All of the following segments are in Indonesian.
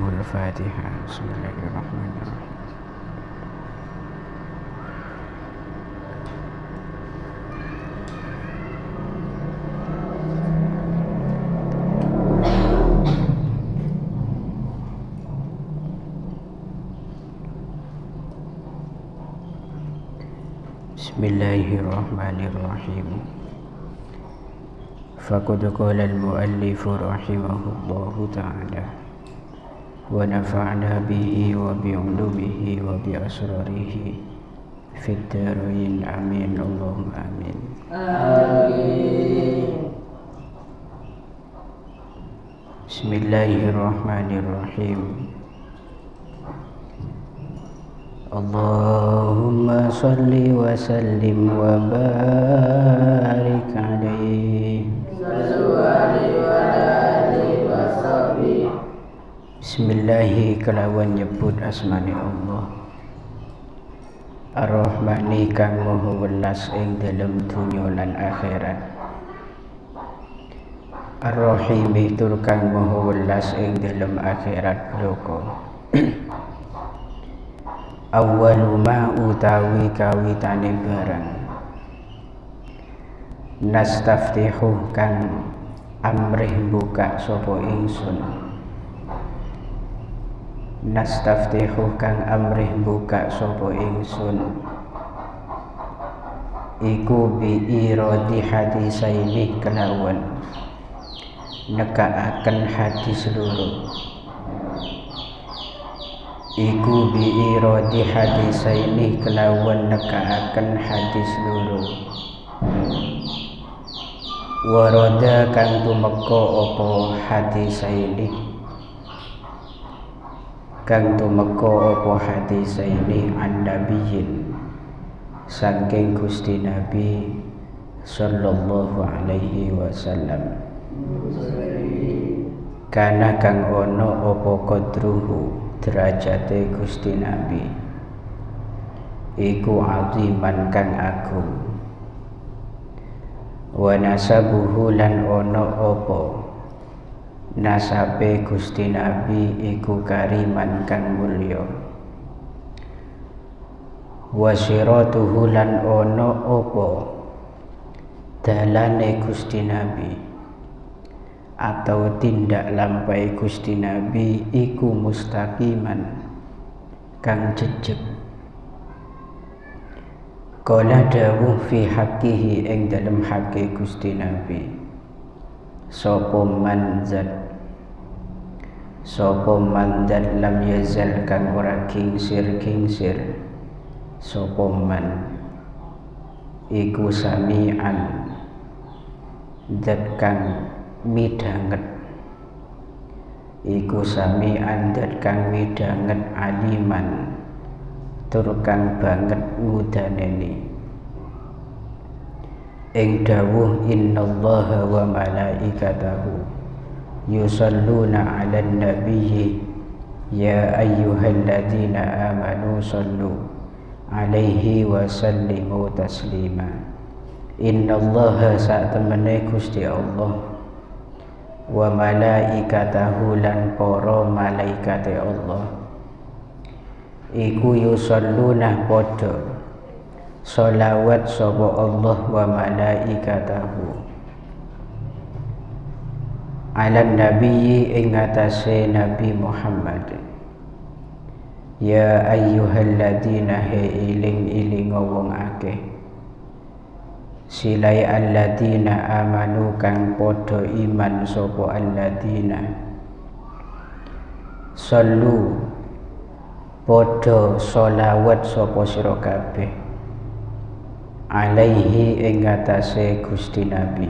Barakatuhu al-Fatihah. Bismillahirrahmanirrahim. Bismillahirrahmanirrahim. Faqad qala al-muallif rahimahullahu ta'ala wa nafa'na bihi wa bi'ulumihi wa bi'asrarihi fid dharain amin Allahumma amin. Amin. Bismillahirrahmanirrahim. Allahumma salli wa sallim wa barik alaihi. Bismillahi kelawan nyebut asmani Allah Ar-Rahmani kang maha welas ing dalem dunya lan akhirat, Ar-Rahimi tur kang maha welas ing dalem akhirat bloko. Awwalu ma utawi kawitane barang nastaftihu kang amrih buka sapa ingsun, nastaftihu kang amrih buka sapa ingsun iku bi iradi hadisaini kelawan nekaaken hadis loro, iku bi iradi hadisaini kelawan nekaaken hadis loro. Warada kang tumeka apa hadisaini, kang tumeka apa hadisaini an nabiyyin saking Gusti Nabi sallallahu alaihi wasallam. Kana kang ono apa qadruhu derajate Gusti Nabi iku aziman kang agung, wa nasabuhu lan ono apa nasabe Gusti Nabi iku kariman kang mulya, wa siratuhu lan ono apa dalane Gusti Nabi atau tindak lampai Gusti Nabi iku mustaqiman kang jejeg. Kala dawuh fi haqqihi ing dalem haqqe Gusti Nabi, sapa manzat lam yazal kang ora kingsir sapa man iku sami'an zat kang midhanget, iku sami'an zat kang midhanget aliman tur kang banget ngudaneni ing dawuh innallaha wa malaikatahu yusalluna 'alan nabiyyi ya ayyuhalladzina amanu sallu 'alaihi wa sallimu taslima. Innallaha satemene Gusti Allah wa malaikatahu lan para malaikate Allah iku yusalluna padha sholawat sapa Allah wa malaikatahu alan nabiyyi ing atase Nabi Muhammad. Ya ayyuhalladzina iling wong akeh silai alladzina amanu kang padha iman sapa alladzina sallu padha sholawat sapa sira kabeh alaihi ing atase Gusti Nabi,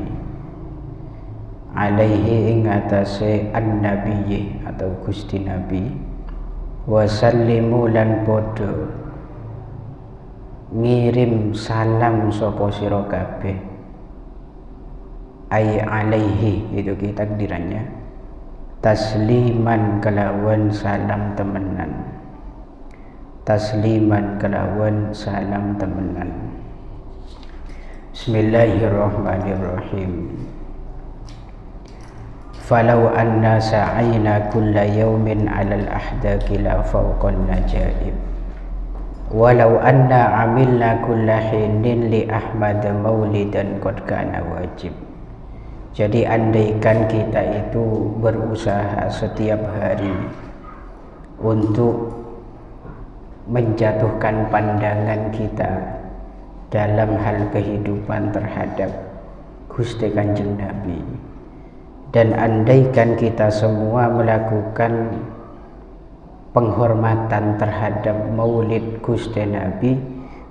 alaihi ing atase an-nabiyyi atau Gusti Nabi, wa sallimu lan padha ngirim salam sapa sira kabeh, ay alaihi itu kita takdirannya tasliman kelawan salam temenan, tasliman kelawan salam temenan. Bismillahirrahmanirrahim. falau anna sa'ayna kulla yawmin 'alal ahdaki la fawqan najaib walau anna 'amilna kulla hinin li Ahmad maulidan qad kana wajib. Jadi andaikan kita itu berusaha setiap hari untuk menjatuhkan pandangan kita dalam hal kehidupan terhadap Gusti Kanjeng Nabi, dan andaikan kita semua melakukan penghormatan terhadap maulid Gusti Nabi,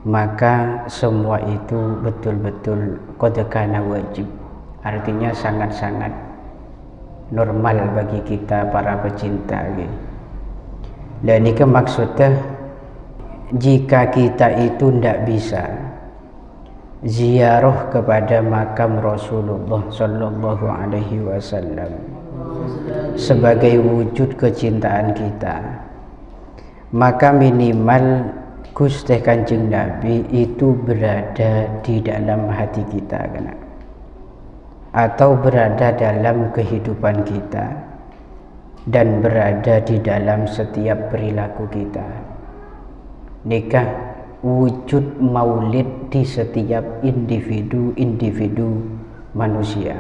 maka semua itu betul-betul qad kana wajib, artinya sangat-sangat normal bagi kita para pecinta. Dan ini maksudnya jika kita itu tidak bisa ziarah kepada makam Rasulullah Sallallahu Alaihi Wasallam sebagai wujud kecintaan kita, maka minimal Gusti Kanjeng Nabi itu berada di dalam hati kita, atau berada dalam kehidupan kita dan berada di dalam setiap perilaku kita. Nikah wujud maulid di setiap individu manusia.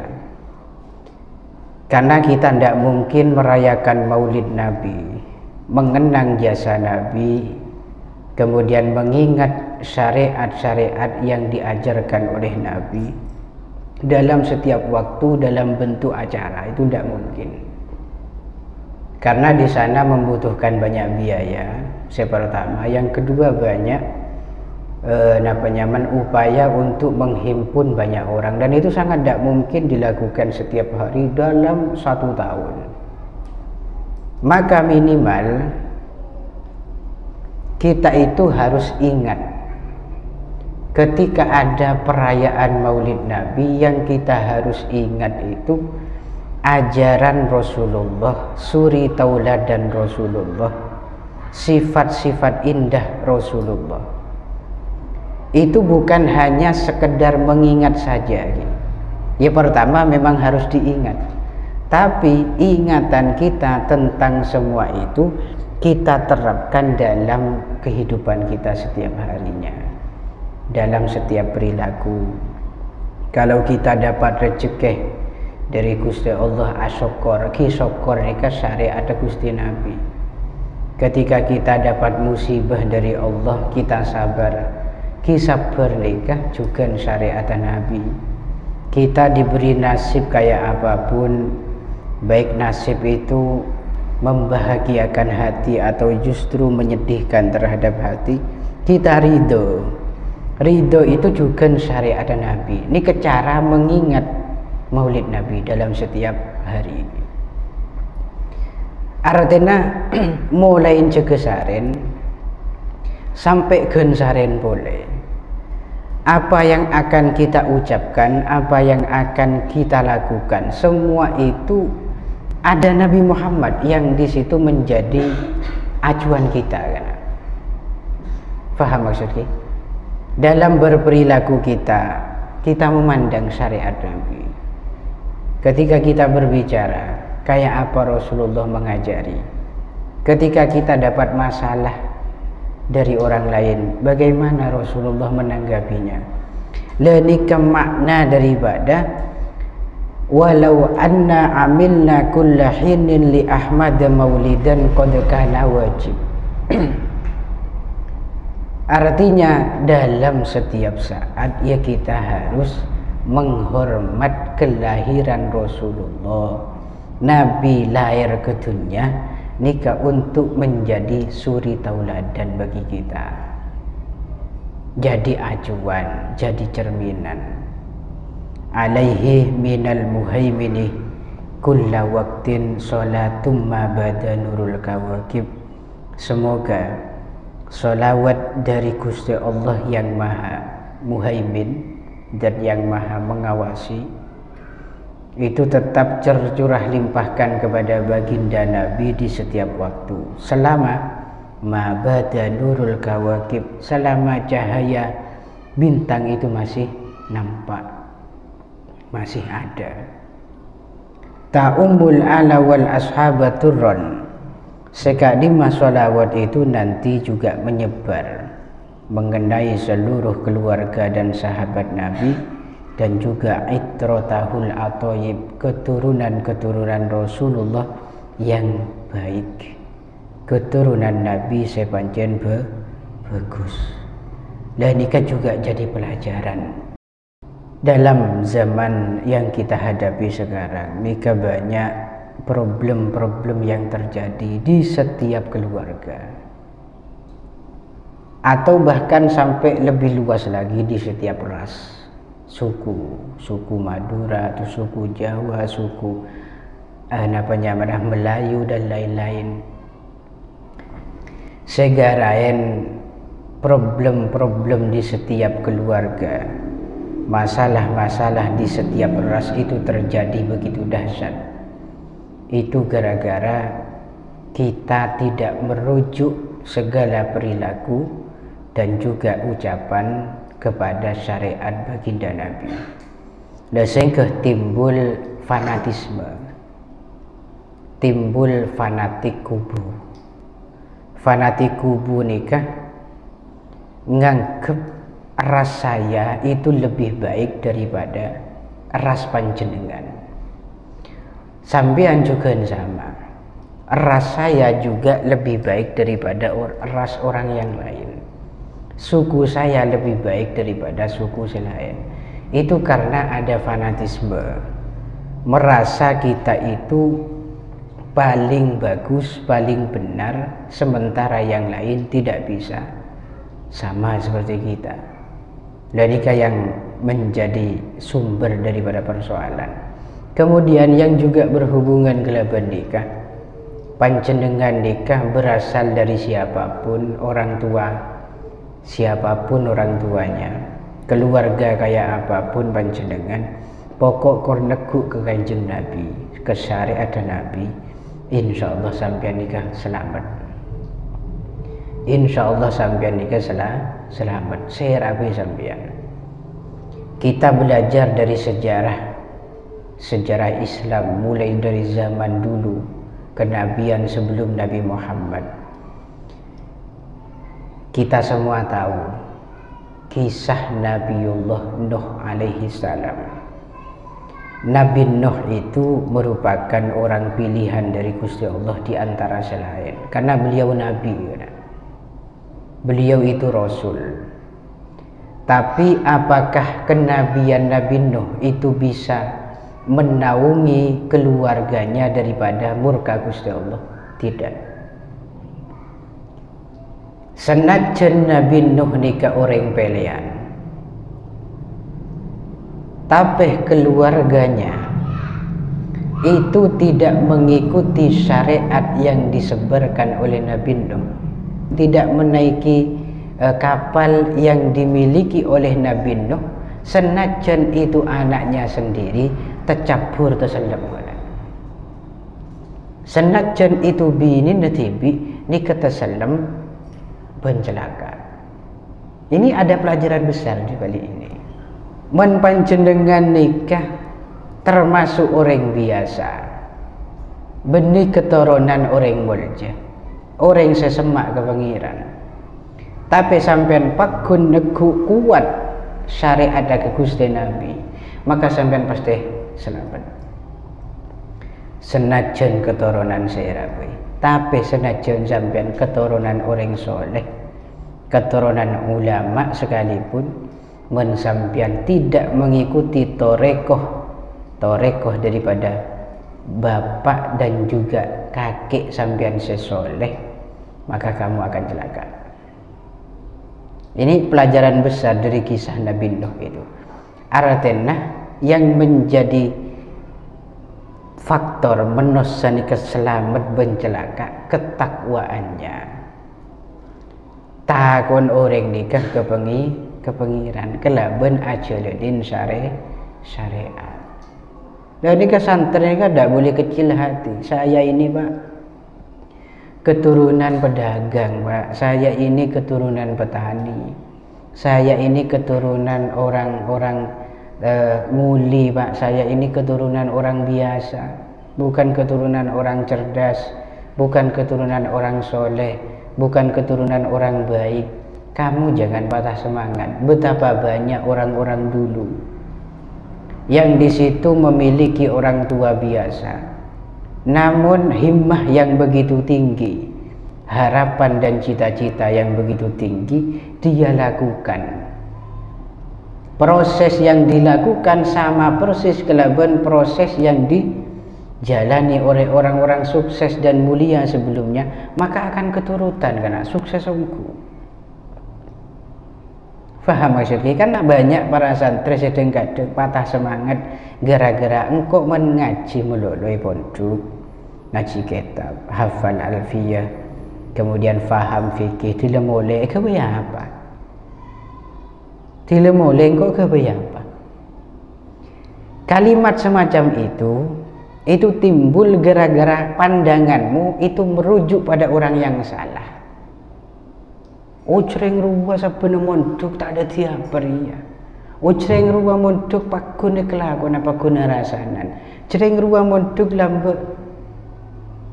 Karena kita tidak mungkin merayakan maulid Nabi, mengenang jasa Nabi, kemudian mengingat syariat-syariat yang diajarkan oleh Nabi dalam setiap waktu dalam bentuk acara. Itu tidak mungkin, karena di sana membutuhkan banyak biaya, pertama. Yang kedua, banyak upaya untuk menghimpun banyak orang, dan itu sangat tidak mungkin dilakukan setiap hari dalam 1 tahun. Maka minimal kita itu harus ingat ketika ada perayaan maulid Nabi, yang kita harus ingat itu ajaran Rasulullah, suri tauladan Rasulullah, sifat-sifat indah Rasulullah. Itu bukan hanya sekedar mengingat saja. Ya, pertama memang harus diingat, tapi ingatan kita tentang semua itu kita terapkan dalam kehidupan kita setiap harinya, dalam setiap perilaku. Kalau kita dapat rezeki dari Gusti Allah, asyukur, ki syukur nikah syariat Gusti Nabi. Ketika kita dapat musibah dari Allah, kita sabar, ki sabar nikah juga syariat Nabi. Kita diberi nasib kayak apapun, baik nasib itu membahagiakan hati atau justru menyedihkan terhadap hati, kita ridho. Ridho itu juga syariat Nabi. Ini cara mengingat maulid Nabi dalam setiap hari. Artinya mulai cekesaren sampai gensaren boleh. Apa yang akan kita ucapkan, apa yang akan kita lakukan, semua itu ada Nabi Muhammad yang di situ menjadi acuan kita, kan? Faham maksudnya? Dalam berperilaku kita memandang syariat Nabi. Ketika kita berbicara, kayak apa Rasulullah mengajari. Ketika kita dapat masalah dari orang lain, bagaimana Rasulullah menanggapinya. Lanika makna daripada walau anna amilna kulla hinin li Ahmad maulidan qad kana wajib. Artinya dalam setiap saat ya kita harus menghormat kelahiran Rasulullah. Nabi lahir ke dunia nikah untuk menjadi suri tauladan bagi kita, jadi acuan, jadi cerminan. Alaihi minal muhaimini kulla waqtin sholatum ma bada nurul kawakib. Semoga sholawat dari Gusti Allah yang maha muhaimin dan yang maha mengawasi itu tetap tercurah limpahkan kepada baginda Nabi di setiap waktu, selama mabada nurul kawakib, selama cahaya bintang itu masih nampak, masih ada. ta'umul ala wal ashabaturron, sekadima sholawat itu nanti juga menyebar mengenai seluruh keluarga dan sahabat Nabi, dan juga itrotahul atoyib, keturunan-keturunan Rasulullah yang baik, keturunan Nabi sepancen bagus. Dan ini juga jadi pelajaran dalam zaman yang kita hadapi sekarang. Ini banyak problem-problem yang terjadi di setiap keluarga, atau bahkan sampai lebih luas lagi di setiap ras, suku Madura atau suku Jawa, suku Melayu dan lain-lain. Segarain problem-problem di setiap keluarga, masalah-masalah di setiap ras itu terjadi begitu dahsyat. Itu gara-gara kita tidak merujuk segala perilaku dan juga ucapan kepada syariat baginda Nabi. Dan sehingga timbul fanatisme, timbul fanatik kubu. Fanatik kubu nikah nganggep ras saya itu lebih baik daripada ras panjenengan. Sampean juga sama, ras saya juga lebih baik daripada ras orang yang lain. Suku saya lebih baik daripada suku selain. Itu karena ada fanatisme, merasa kita itu paling bagus, paling benar, sementara yang lain tidak bisa sama seperti kita. Dan ini yang menjadi sumber daripada persoalan. Kemudian yang juga berhubungan kelaban nikah, panjenengan nikah berasal dari siapapun orang tua, siapapun orang tuanya, keluarga kayak apapun panjenengan, pokok kornegu ke Kanjeng Nabi, ke syariat Nabi, insyaallah sampean nikah selamat. Insyaallah sampean nikah selamat. Serabi sampean. Kita belajar dari sejarah Islam mulai dari zaman dulu, kenabian sebelum Nabi Muhammad. Kita semua tahu kisah Nabiullah Nuh alaihi salam. Nabi Nuh itu merupakan orang pilihan dari Gusti Allah di antara selain, karena beliau nabi, beliau itu rasul. Tapi apakah kenabian Nabi Nuh itu bisa menaungi keluarganya daripada murka Gusti Allah? Tidak. Senajan Nabi Nuh nikah orang pelean, tapi keluarganya itu tidak mengikuti syariat yang disebarkan oleh Nabi Nuh, tidak menaiki kapal yang dimiliki oleh Nabi Nuh, senajan itu anaknya sendiri tercampur terselem. Senajan itu bini natibi nikah terselem pencelaka. Ini ada pelajaran besar di balik ini. Men panjenengan nikah termasuk orang biasa, benih keturunan orang mulja, orang sesemak kepengiran, tapi sampean pakun negu kuat syariat ke Gusti Nabi, maka sampean pasti selamat. Senajan keturunan serabi, tapi senajan sampean keturunan orang soleh, keturunan ulama sekalipun, men sampean tidak mengikuti torekoh daripada bapak dan juga kakek sampean sesoleh, maka kamu akan celaka. Ini pelajaran besar dari kisah Nabi Nuh itu. Artinya yang menjadi faktor menosani keselamat bencelaka ketakwaannya. Takon orang nikah kepengiran kelaban ajaluddin syariat. Dan nikah santri kan tidak boleh kecil hati. Saya ini Pak keturunan pedagang Pak, saya ini keturunan petani, saya ini keturunan orang-orang muli Pak, saya ini keturunan orang biasa. bukan keturunan orang cerdas, bukan keturunan orang soleh, bukan keturunan orang baik. Kamu jangan patah semangat. Betapa banyak orang-orang dulu yang di situ memiliki orang tua biasa, namun himmah yang begitu tinggi, harapan dan cita-cita yang begitu tinggi dia lakukan. Proses yang dilakukan sama persis kelaban proses yang dijalani oleh orang-orang sukses dan mulia sebelumnya, maka akan keturutan karena sukses engkau. Faham maksudnya? Karena banyak para santri sedang kadang patah semangat gara-gara engkau mengaji meloloi pondok, ngaji kitab, hafal alfiyah, kemudian faham fikih, tidak mulai kebaya apa? Tidak mulai engkau kebaya apa? Kalimat semacam itu timbul gara-gara pandanganmu itu merujuk pada orang yang salah. Ucreng rubah sabana mondok tak ada tiap pria. Ucreng rubah mondok pakune kelakuan apa guna rasanan. Cereng rubah mondok lambe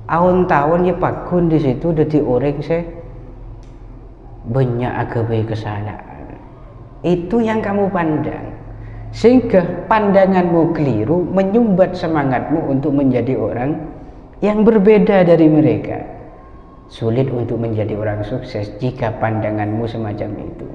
tahun ya pakun di situ dadi orang se banyak agabai kesalahan. Itu yang kamu pandang, sehingga pandanganmu keliru menyumbat semangatmu untuk menjadi orang yang berbeda dari mereka. Sulit untuk menjadi orang sukses jika pandanganmu semacam itu.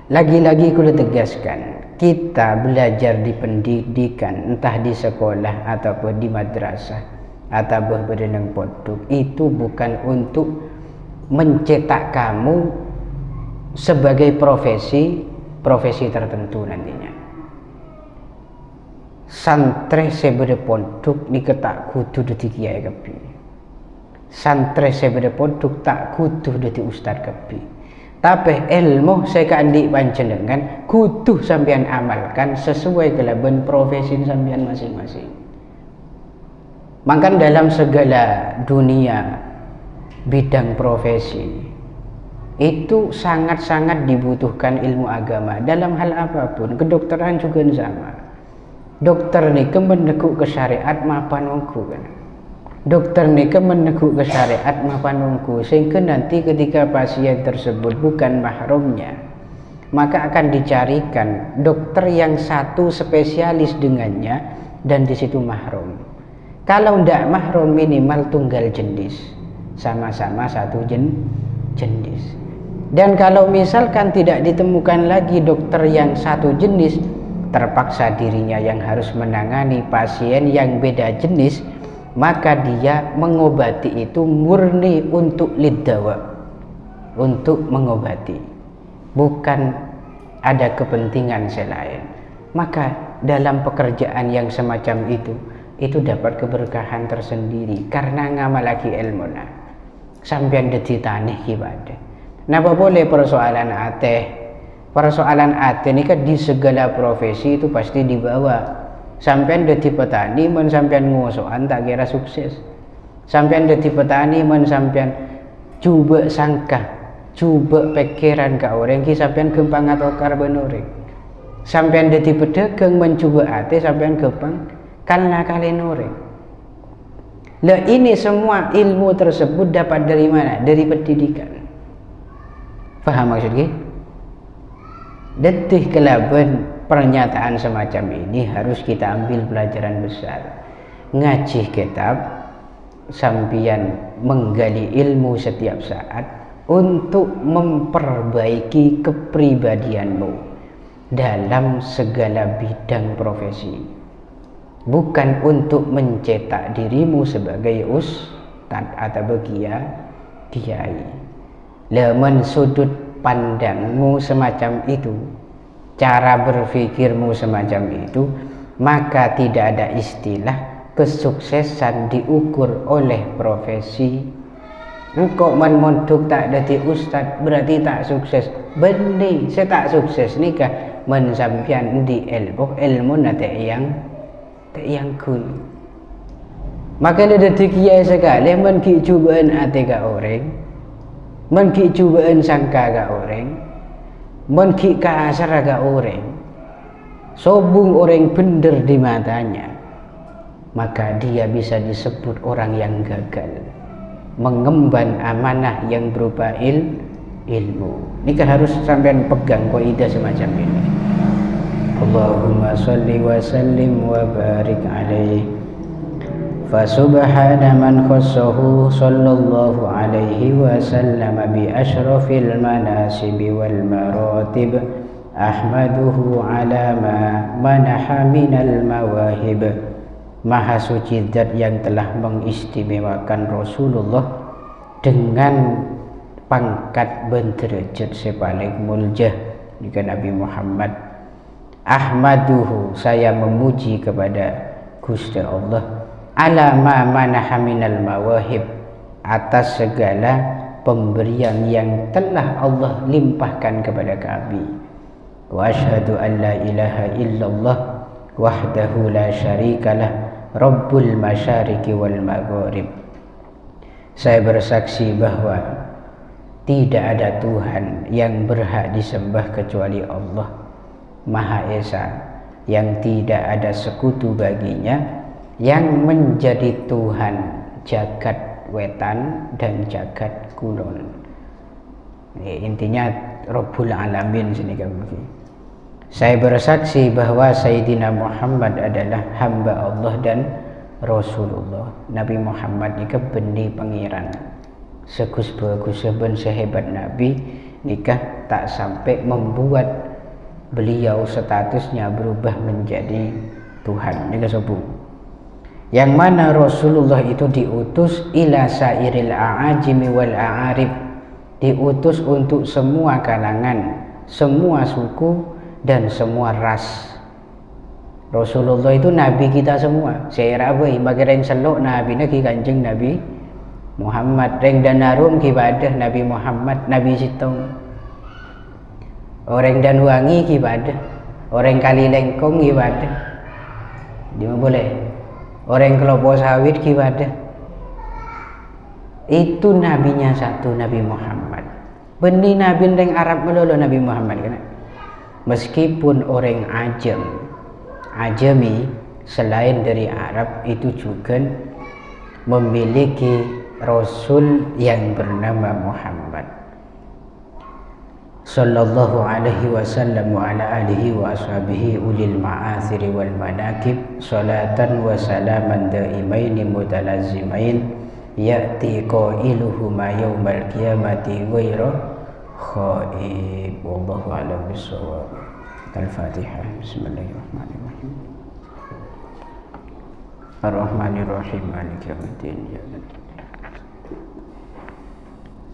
Lagi-lagi kulo tegaskan, kita belajar di pendidikan, entah di sekolah ataupun di madrasah ataupun berenang pondok, itu bukan untuk mencetak kamu sebagai profesi tertentu nantinya. Santri sebeda pondok diketak kudu dadi kiai kepi. Santri sebeda pondok tak kudu dadi ustad kepi. Tapi ilmu saya kandik panjenengan kudu sampean amalkan sesuai kelaban profesi sampean masing-masing. Maka dalam segala dunia bidang profesi itu sangat-sangat dibutuhkan ilmu agama dalam hal apapun. Kedokteran juga sama. Dokter ni meneguk ke syariat mapan ungku kan. Dokter ni meneguk ke syariat mapan ungku, sehingga nanti ketika pasien tersebut bukan mahrumnya, maka akan dicarikan dokter yang satu spesialis dengannya dan di situ mahrum. Kalau tidak mahrum minimal tunggal jenis, sama-sama satu jenis. Dan kalau misalkan tidak ditemukan lagi dokter yang satu jenis, terpaksa dirinya yang harus menangani pasien yang beda jenis, maka dia mengobati itu murni untuk liddawa, untuk mengobati, bukan ada kepentingan selain. Maka dalam pekerjaan yang semacam itu dapat keberkahan tersendiri karena ngamalaki ilmu nah sampean dadi tanah ibadah. Napa boleh persoalan ini kan di segala profesi itu pasti dibawa. Sampean dadi petani men sampean ngosokan tak kira sukses. Sampean dadi petani men sampean coba sangka, coba pikiran ka orang ki sampean gampang ngatokar benoreng. Sampean dadi pedagang mencoba ate sampean gampang karena kalian orang. Lah ini semua ilmu tersebut dapat dari mana? Dari pendidikan. Faham maksudnya? Detih kelaban pernyataan semacam ini harus kita ambil pelajaran besar. Ngaji kitab sampian menggali ilmu setiap saat untuk memperbaiki kepribadianmu dalam segala bidang profesi, bukan untuk mencetak dirimu sebagai ustad atau kiai. Lamun sudut pandangmu semacam itu, cara berpikirmu semacam itu, maka tidak ada istilah kesuksesan diukur oleh profesi. Engkau mondok tak dadi ustad berarti tak sukses. Benih, saya tak sukses nikah mensampian di ilmu nate yang kun. Maka ada kiai sekali menki cubaan ate ka orang, menki cubaan sangka ka orang, menki kasar ka orang, sobung orang bener di matanya, maka dia bisa disebut orang yang gagal mengemban amanah yang berupa ilmu. Ini kan harus sampean pegang kaidah semacam ini. Allahumma sholli wa sallim wa barik alaihi. Fasubhana man khassahu sallallahu alaihi wa sallam bi asyrafil manasib wal maratib. Ahmaduhu ala ma manaha minal mawahib. Maha suci zat yang telah mengistimewakan Rasulullah dengan pangkat benderajat sepaling muljah dengan Nabi Muhammad. Ahmaduhu, saya memuji kepada Gusti Allah, ala ma manaha minal mawahib, atas segala pemberian yang telah Allah limpahkan kepada kami. Wa asyhadu an la ilaha illallah wahdahu la syarikalah Rabbul masyariqi wal maghrib. Saya bersaksi bahwa tidak ada Tuhan yang berhak disembah kecuali Allah Maha Esa, yang tidak ada sekutu baginya, yang menjadi Tuhan jagat wetan dan jagat kulon. Intinya Rabbul alamin sini kan. Saya bersaksi bahwa Sayyidina Muhammad adalah hamba Allah dan Rasulullah. Nabi Muhammad nikah benih pangeran. Segus bagus seben sehebat Nabi nikah tak sampai membuat beliau statusnya berubah menjadi Tuhan. Nikah sobu. Yang mana Rasulullah itu diutus ila sairil a'ajimi wal a'arib, diutus untuk semua kalangan, semua suku dan semua ras. Rasulullah itu nabi kita semua. Saya rabai bagi reng selok nabi naki kanjeng Nabi Muhammad, reng danarum kibadah Nabi Muhammad, Nabi Sitong. Orang dan wangi kibadah, orang kali lengkong kibadah. Dia boleh. Orang kelapa sawit kibadah. Itu nabinya satu, Nabi Muhammad. Benih nabi reng Arab melulu Nabi Muhammad kan. Meskipun orang Ajami selain dari Arab itu juga memiliki Rasul yang bernama Muhammad sallallahu alaihi wasallam wa ala alihi wa ashabihi ulil ma'athiri wal manakib, salatan wa salaman daimaini mutalazzimain ya'ti qailuhuma yawmal qiyamati ghairu khaib. Wallahu a'lam bissawab. Al-Fatihah. Bismillahirrahmanirrahim. Ar-Rahmanirrahim. Maliki yaumiddin.